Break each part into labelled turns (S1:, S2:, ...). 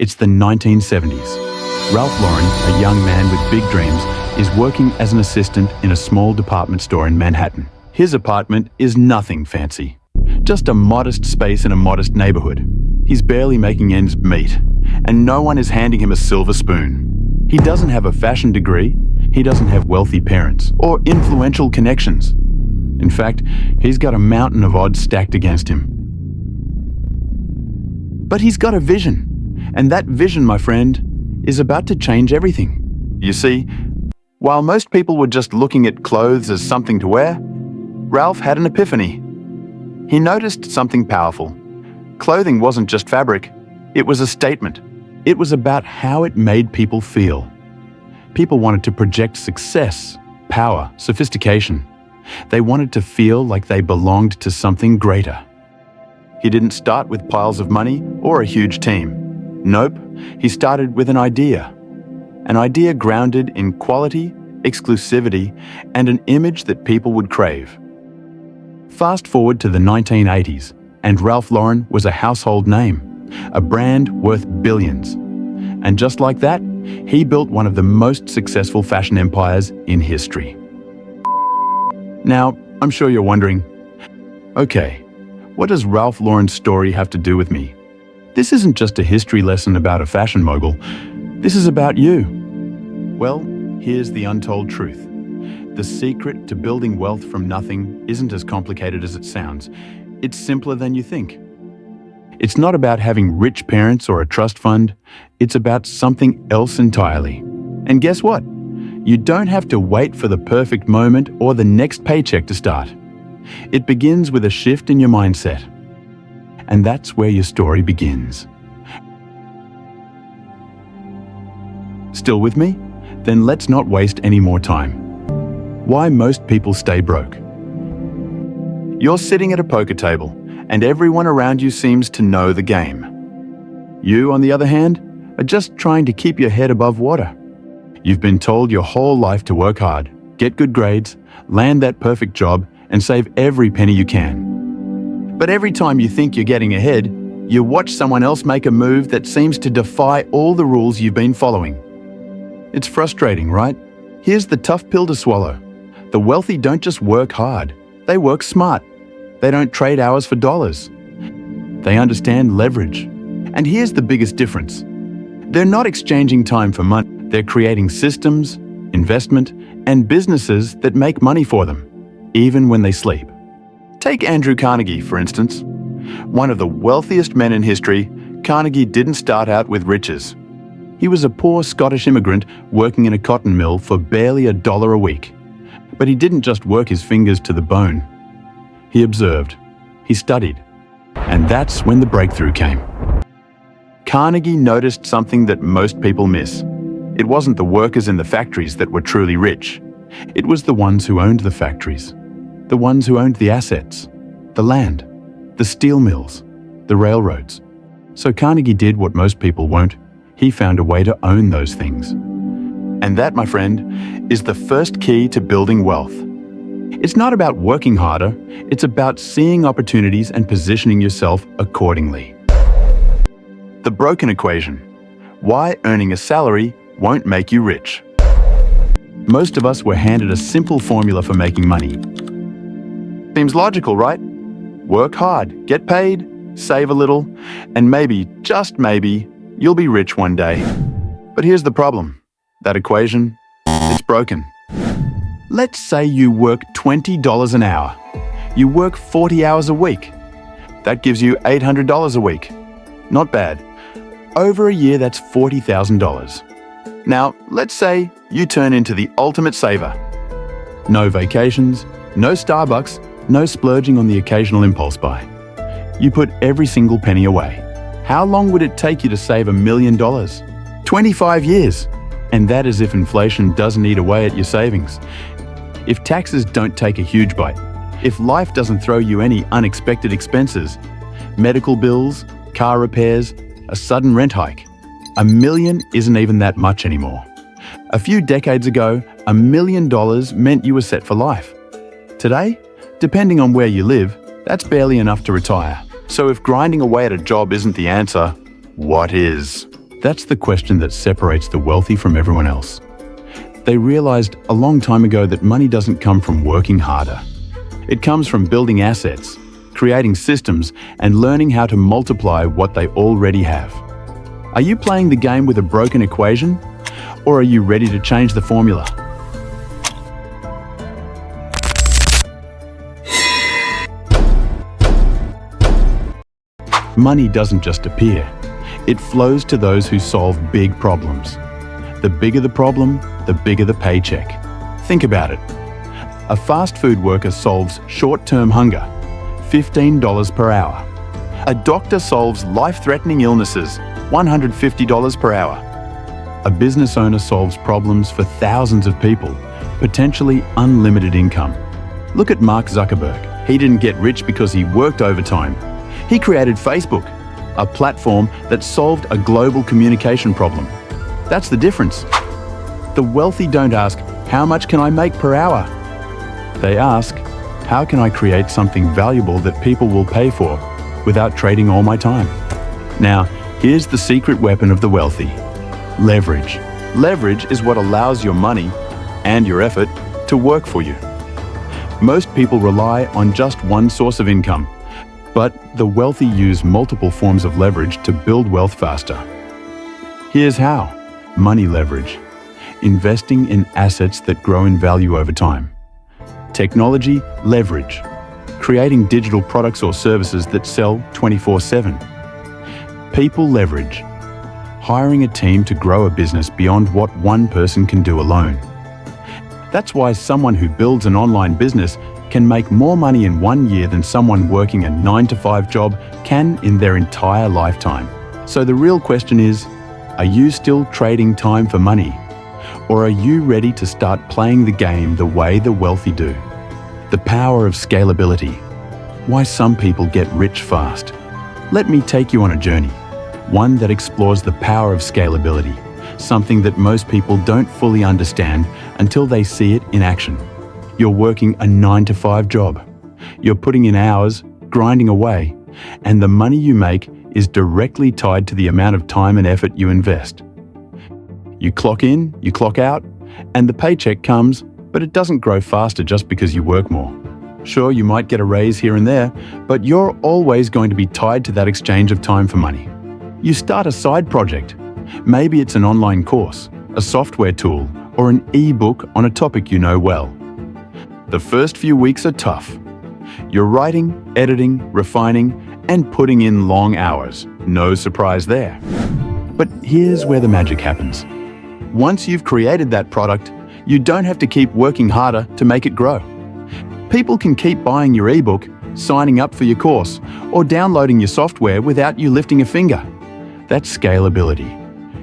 S1: It's the 1970s. Ralph Lauren, a young man with big dreams, is working as an assistant in a small department store in Manhattan. His apartment is nothing fancy, just a modest space in a modest neighborhood. He's barely making ends meet, and no one is handing him a silver spoon. He doesn't have a fashion degree, he doesn't have wealthy parents or influential connections. In fact, he's got a mountain of odds stacked against him. But he's got a vision, and that vision, my friend, is about to change everything. You see, while most people were just looking at clothes as something to wear, Ralph had an epiphany. He noticed something powerful. Clothing wasn't just fabric, it was a statement. It was about how it made people feel. People wanted to project success, power, sophistication. They wanted to feel like they belonged to something greater. He didn't start with piles of money or a huge team. Nope, he started with an idea grounded in quality, exclusivity, and an image that people would crave. Fast forward to the 1980s, and Ralph Lauren was a household name, a brand worth billions. And just like that, he built one of the most successful fashion empires in history. Now, I'm sure you're wondering, okay, what does Ralph Lauren's story have to do with me? This isn't just a history lesson about a fashion mogul. This is about you. Well, here's the untold truth. The secret to building wealth from nothing isn't as complicated as it sounds. It's simpler than you think. It's not about having rich parents or a trust fund. It's about something else entirely. And guess what? You don't have to wait for the perfect moment or the next paycheck to start. It begins with a shift in your mindset. And that's where your story begins. Still with me? Then let's not waste any more time. Why most people stay broke. You're sitting at a poker table, and everyone around you seems to know the game. You, on the other hand, are just trying to keep your head above water. You've been told your whole life to work hard, get good grades, land that perfect job, and save every penny you can. But every time you think you're getting ahead, you watch someone else make a move that seems to defy all the rules you've been following. It's frustrating, right? Here's the tough pill to swallow. The wealthy don't just work hard, they work smart. They don't trade hours for dollars. They understand leverage. And here's the biggest difference. They're not exchanging time for money. They're creating systems, investment, and businesses that make money for them, even when they sleep. Take Andrew Carnegie, for instance. One of the wealthiest men in history, Carnegie didn't start out with riches. He was a poor Scottish immigrant working in a cotton mill for barely $1 a week. But he didn't just work his fingers to the bone. He observed, he studied, and that's when the breakthrough came. Carnegie noticed something that most people miss. It wasn't the workers in the factories that were truly rich. It was the ones who owned the factories, the ones who owned the assets, the land, the steel mills, the railroads. So Carnegie did what most people won't. He found a way to own those things. And that, my friend, is the first key to building wealth. It's not about working harder, it's about seeing opportunities and positioning yourself accordingly. The broken equation. Why earning a salary won't make you rich. Most of us were handed a simple formula for making money. Seems logical, right? Work hard, get paid, save a little, and maybe, just maybe, you'll be rich one day. But here's the problem. That equation, it's broken. Let's say you work $20 an hour. You work 40 hours a week. That gives you $800 a week. Not bad. Over a year, that's $40,000. Now, let's say you turn into the ultimate saver. No vacations, no Starbucks, no splurging on the occasional impulse buy. You put every single penny away. How long would it take you to save $1 million? 25 years. And that is if inflation doesn't eat away at your savings. If taxes don't take a huge bite. If life doesn't throw you any unexpected expenses. Medical bills, car repairs, a sudden rent hike. $1 million isn't even that much anymore. A few decades ago, $1 million meant you were set for life. Today, depending on where you live, that's barely enough to retire. So if grinding away at a job isn't the answer, what is? That's the question that separates the wealthy from everyone else. They realized a long time ago that money doesn't come from working harder. It comes from building assets, creating systems, and learning how to multiply what they already have. Are you playing the game with a broken equation? Or are you ready to change the formula? Money doesn't just appear. It flows to those who solve big problems. The bigger the problem, the bigger the paycheck. Think about it. A fast food worker solves short-term hunger, $15 per hour. A doctor solves life-threatening illnesses, $150 per hour. A business owner solves problems for thousands of people, potentially unlimited income. Look at Mark Zuckerberg. He didn't get rich because he worked overtime. He created Facebook, a platform that solved a global communication problem. That's the difference. The wealthy don't ask, how much can I make per hour? They ask, how can I create something valuable that people will pay for without trading all my time? Now, here's the secret weapon of the wealthy: leverage. Leverage is what allows your money and your effort to work for you. Most people rely on just one source of income, but the wealthy use multiple forms of leverage to build wealth faster. Here's how. Money leverage. Investing in assets that grow in value over time. Technology leverage. Creating digital products or services that sell 24/7. People leverage. Hiring a team to grow a business beyond what one person can do alone. That's why someone who builds an online business can make more money in 1 year than someone working a 9-to-5 job can in their entire lifetime. So the real question is, are you still trading time for money? Or are you ready to start playing the game the way the wealthy do? The power of scalability. Why some people get rich fast. Let me take you on a journey, one that explores the power of scalability, something that most people don't fully understand until they see it in action. You're working a 9-to-5 job. You're putting in hours, grinding away, and the money you make is directly tied to the amount of time and effort you invest. You clock in, you clock out, and the paycheck comes, but it doesn't grow faster just because you work more. Sure, you might get a raise here and there, but you're always going to be tied to that exchange of time for money. You start a side project. Maybe it's an online course, a software tool, or an e-book on a topic you know well. The first few weeks are tough. You're writing, editing, refining, and putting in long hours. No surprise there. But here's where the magic happens. Once you've created that product, you don't have to keep working harder to make it grow. People can keep buying your ebook, signing up for your course, or downloading your software without you lifting a finger. That's scalability.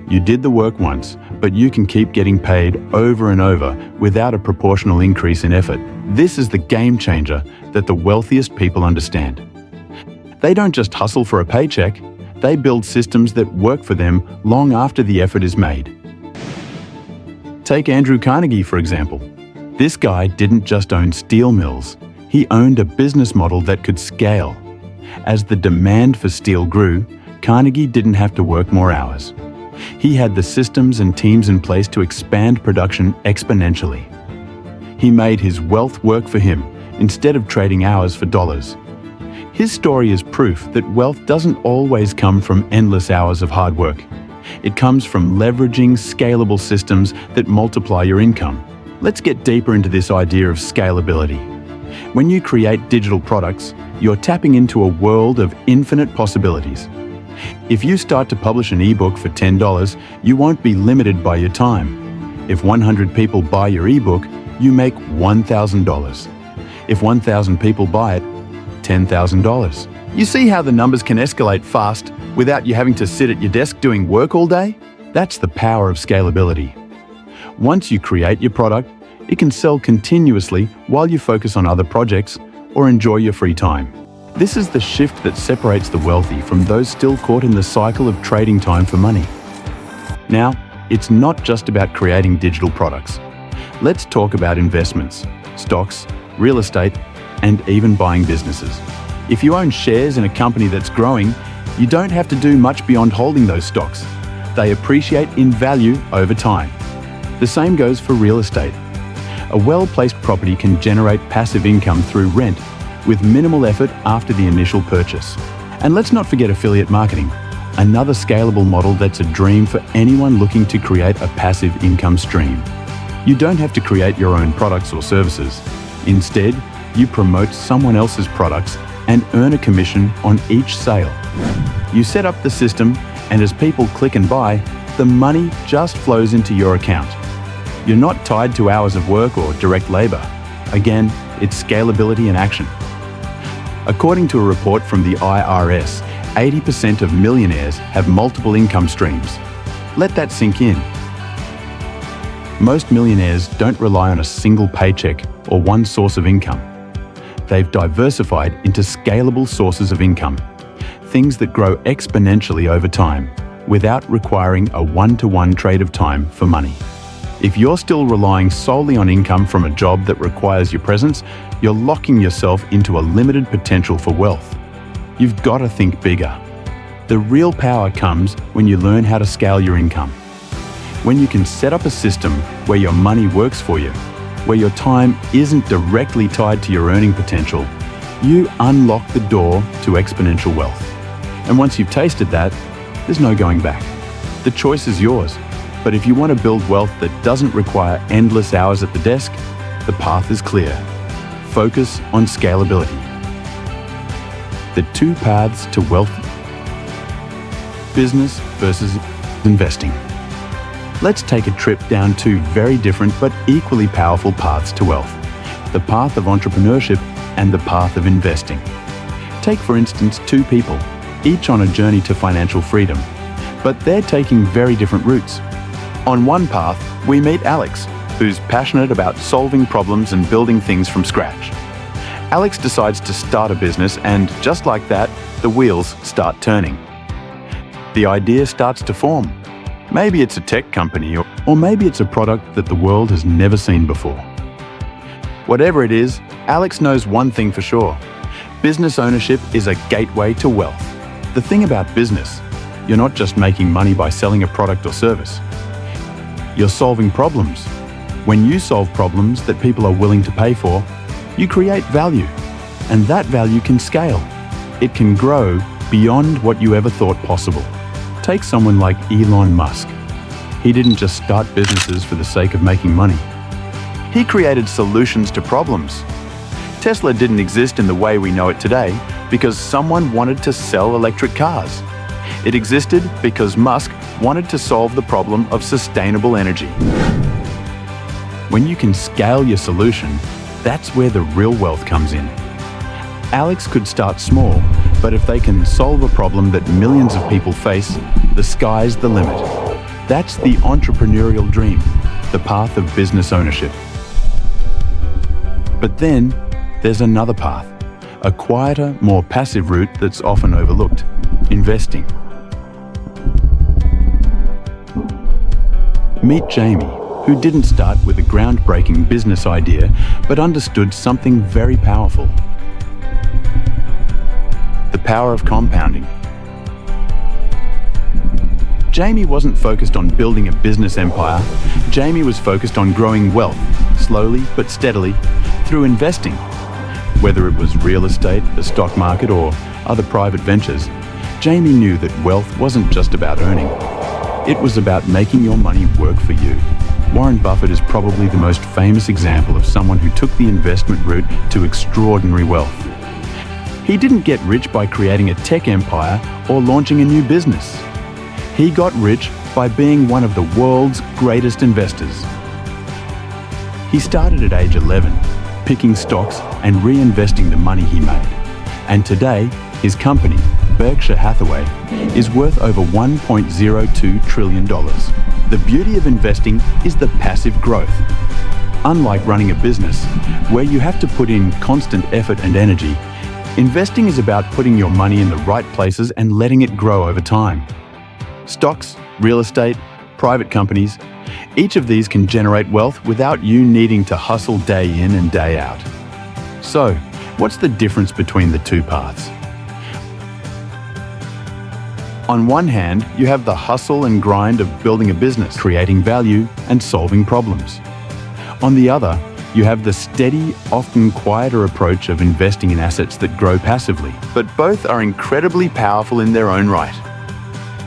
S1: You did the work once, but you can keep getting paid over and over without a proportional increase in effort. This is the game changer that the wealthiest people understand. They don't just hustle for a paycheck, they build systems that work for them long after the effort is made. Take Andrew Carnegie, for example. This guy didn't just own steel mills, he owned a business model that could scale. As the demand for steel grew, Carnegie didn't have to work more hours. He had the systems and teams in place to expand production exponentially. He made his wealth work for him instead of trading hours for dollars. His story is proof that wealth doesn't always come from endless hours of hard work. It comes from leveraging scalable systems that multiply your income. Let's get deeper into this idea of scalability. When you create digital products, you're tapping into a world of infinite possibilities. If you start to publish an ebook for $10, you won't be limited by your time. If 100 people buy your ebook, you make $1,000. If 1,000 people buy it, $10,000. You see how the numbers can escalate fast without you having to sit at your desk doing work all day? That's the power of scalability. Once you create your product, it can sell continuously while you focus on other projects or enjoy your free time. This is the shift that separates the wealthy from those still caught in the cycle of trading time for money. Now, it's not just about creating digital products. Let's talk about investments, stocks, real estate, and even buying businesses. If you own shares in a company that's growing, you don't have to do much beyond holding those stocks. they appreciate in value over time. The same goes for real estate. A well-placed property can generate passive income through rent with minimal effort after the initial purchase. And let's not forget affiliate marketing, another scalable model that's a dream for anyone looking to create a passive income stream. You don't have to create your own products or services. Instead, you promote someone else's products and earn a commission on each sale. You set up the system, and as people click and buy, the money just flows into your account. You're not tied to hours of work or direct labor. Again, it's scalability in action. According to a report from the IRS, 80% of millionaires have multiple income streams. Let that sink in. Most millionaires don't rely on a single paycheck or one source of income. They've diversified into scalable sources of income, things that grow exponentially over time, without requiring a one-to-one trade of time for money. If you're still relying solely on income from a job that requires your presence, you're locking yourself into a limited potential for wealth. You've got to think bigger. The real power comes when you learn how to scale your income. When you can set up a system where your money works for you, where your time isn't directly tied to your earning potential, you unlock the door to exponential wealth. And once you've tasted that, there's no going back. The choice is yours. But if you want to build wealth that doesn't require endless hours at the desk, the path is clear. Focus on scalability. The two paths to wealth: business versus investing. Let's take a trip down two very different but equally powerful paths to wealth: the path of entrepreneurship and the path of investing. Take, for instance, two people, each on a journey to financial freedom, but they're taking very different routes. On one path, we meet Alex, who's passionate about solving problems and building things from scratch. Alex decides to start a business, and just like that, the wheels start turning. The idea starts to form. Maybe it's a tech company, or maybe it's a product that the world has never seen before. Whatever it is, Alex knows one thing for sure: business ownership is a gateway to wealth. The thing about business, you're not just making money by selling a product or service. You're solving problems. When you solve problems that people are willing to pay for, you create value, and that value can scale. It can grow beyond what you ever thought possible. Take someone like Elon Musk. He didn't just start businesses for the sake of making money. He created solutions to problems. Tesla didn't exist in the way we know it today because someone wanted to sell electric cars. It existed because Musk wanted to solve the problem of sustainable energy. When you can scale your solution, that's where the real wealth comes in. Alex could start small, but if they can solve a problem that millions of people face, the sky's the limit. That's the entrepreneurial dream, the path of business ownership. But then, there's another path, a quieter, more passive route that's often overlooked: investing. Meet Jamie, who didn't start with a groundbreaking business idea, but understood something very powerful: the power of compounding. Jamie wasn't focused on building a business empire. Jamie was focused on growing wealth, slowly but steadily, through investing. Whether it was real estate, the stock market, or other private ventures, Jamie knew that wealth wasn't just about earning. It was about making your money work for you. Warren Buffett is probably the most famous example of someone who took the investment route to extraordinary wealth. He didn't get rich by creating a tech empire or launching a new business. He got rich by being one of the world's greatest investors. He started at age 11, picking stocks and reinvesting the money he made. And today, his company, Berkshire Hathaway, is worth over $1.02 trillion. The beauty of investing is the passive growth. Unlike running a business, where you have to put in constant effort and energy, investing is about putting your money in the right places and letting it grow over time. Stocks, real estate, private companies, each of these can generate wealth without you needing to hustle day in and day out. So, what's the difference between the two paths? On one hand, you have the hustle and grind of building a business, creating value, and solving problems. On the other, you have the steady, often quieter approach of investing in assets that grow passively, but both are incredibly powerful in their own right.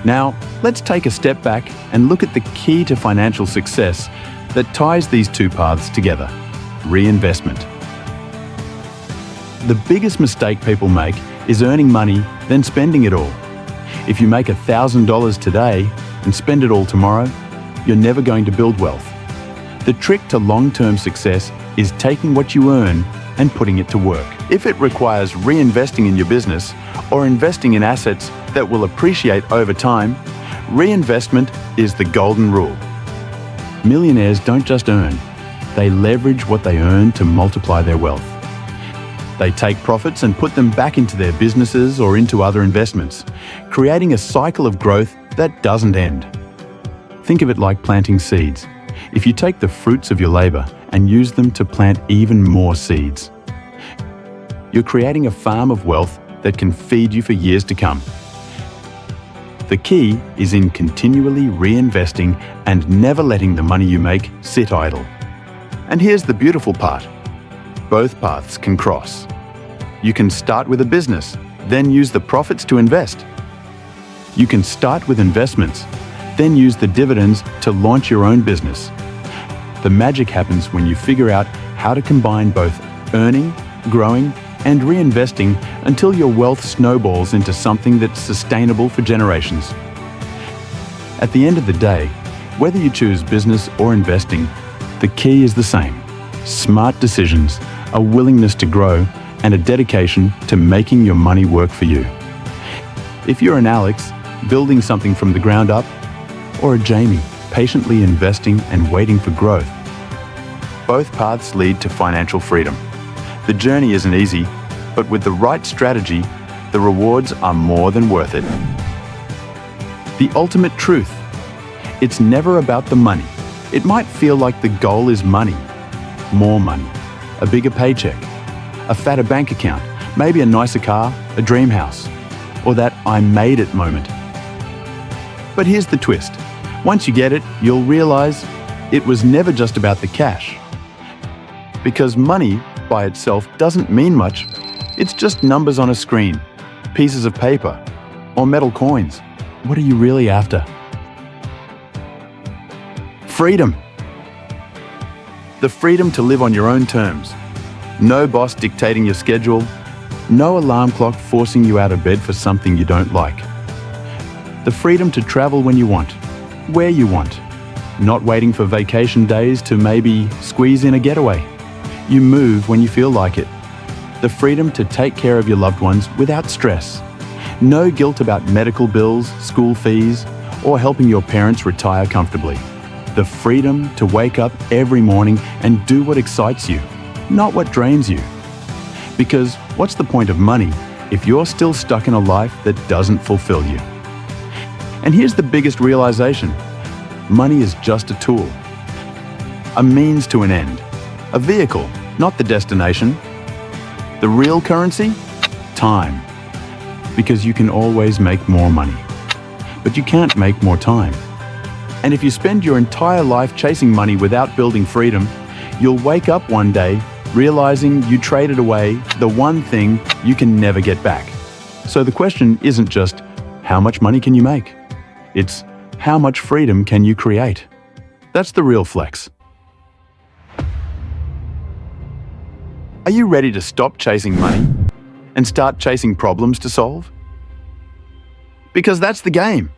S1: Now, let's take a step back and look at the key to financial success that ties these two paths together: reinvestment. The biggest mistake people make is earning money, then spending it all. If you make $1,000 today and spend it all tomorrow, you're never going to build wealth. The trick to long-term success is taking what you earn and putting it to work. If it requires reinvesting in your business or investing in assets that will appreciate over time, reinvestment is the golden rule. Millionaires don't just earn, they leverage what they earn to multiply their wealth. They take profits and put them back into their businesses or into other investments, creating a cycle of growth that doesn't end. Think of it like planting seeds. If you take the fruits of your labor and use them to plant even more seeds, you're creating a farm of wealth that can feed you for years to come. The key is in continually reinvesting and never letting the money you make sit idle. And here's the beautiful part. Both paths can cross. You can start with a business, then use the profits to invest. You can start with investments, then use the dividends to launch your own business. The magic happens when you figure out how to combine both earning, growing, and reinvesting until your wealth snowballs into something that's sustainable for generations. At the end of the day, whether you choose business or investing, the key is the same: smart decisions, a willingness to grow, and a dedication to making your money work for you. If you're an Alux, building something from the ground up, or a Jamie, patiently investing and waiting for growth, both paths lead to financial freedom. The journey isn't easy, but with the right strategy, the rewards are more than worth it. The ultimate truth: it's never about the money. It might feel like the goal is money, more money, a bigger paycheck, a fatter bank account, maybe a nicer car, a dream house, or that "I made it" moment. But here's the twist. Once you get it, you'll realize it was never just about the cash. Because money by itself doesn't mean much. It's just numbers on a screen, pieces of paper, or metal coins. What are you really after? Freedom. The freedom to live on your own terms. No boss dictating your schedule. No alarm clock forcing you out of bed for something you don't like. The freedom to travel when you want, where you want. Not waiting for vacation days to maybe squeeze in a getaway. You move when you feel like it. The freedom to take care of your loved ones without stress. No guilt about medical bills, school fees, or helping your parents retire comfortably. The freedom to wake up every morning and do what excites you, not what drains you. Because what's the point of money if you're still stuck in a life that doesn't fulfill you? And here's the biggest realization: money is just a tool, a means to an end, a vehicle, not the destination. The real currency? Time. Because you can always make more money, but you can't make more time. And if you spend your entire life chasing money without building freedom, you'll wake up one day realizing you traded away the one thing you can never get back. So the question isn't just, how much money can you make? It's, how much freedom can you create? That's the real flex. Are you ready to stop chasing money and start chasing problems to solve? Because that's the game.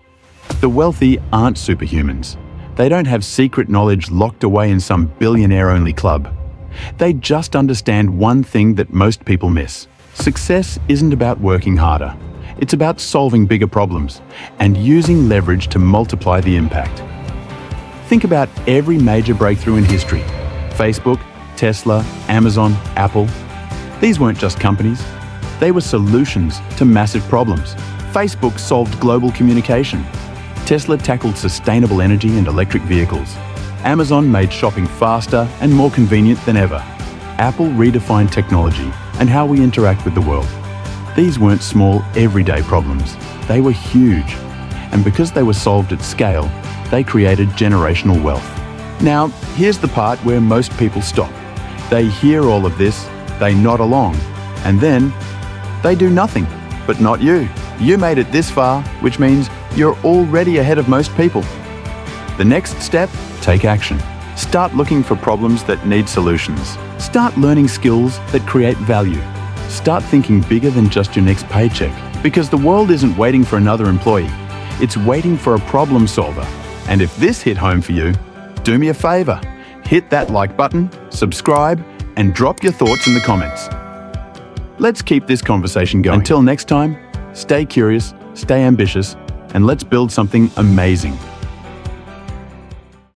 S1: The wealthy aren't superhumans. They don't have secret knowledge locked away in some billionaire-only club. They just understand one thing that most people miss. Success isn't about working harder. It's about solving bigger problems and using leverage to multiply the impact. Think about every major breakthrough in history. Facebook, Tesla, Amazon, Apple. These weren't just companies. They were solutions to massive problems. Facebook solved global communication. Tesla tackled sustainable energy and electric vehicles. Amazon made shopping faster and more convenient than ever. Apple redefined technology and how we interact with the world. These weren't small, everyday problems. They were huge, And because they were solved at scale, they created generational wealth. Now, here's the part where most people stop. They hear all of this, they nod along, and then they do nothing. But not you. You made it this far, which means you're already ahead of most people. The next step, take action. Start looking for problems that need solutions. Start learning skills that create value. Start thinking bigger than just your next paycheck, because the world isn't waiting for another employee. It's waiting for a problem solver. And if this hit home for you, do me a favor. Hit that like button, subscribe, and drop your thoughts in the comments. Let's keep this conversation going. Until next time, stay curious, stay ambitious, and let's build something amazing.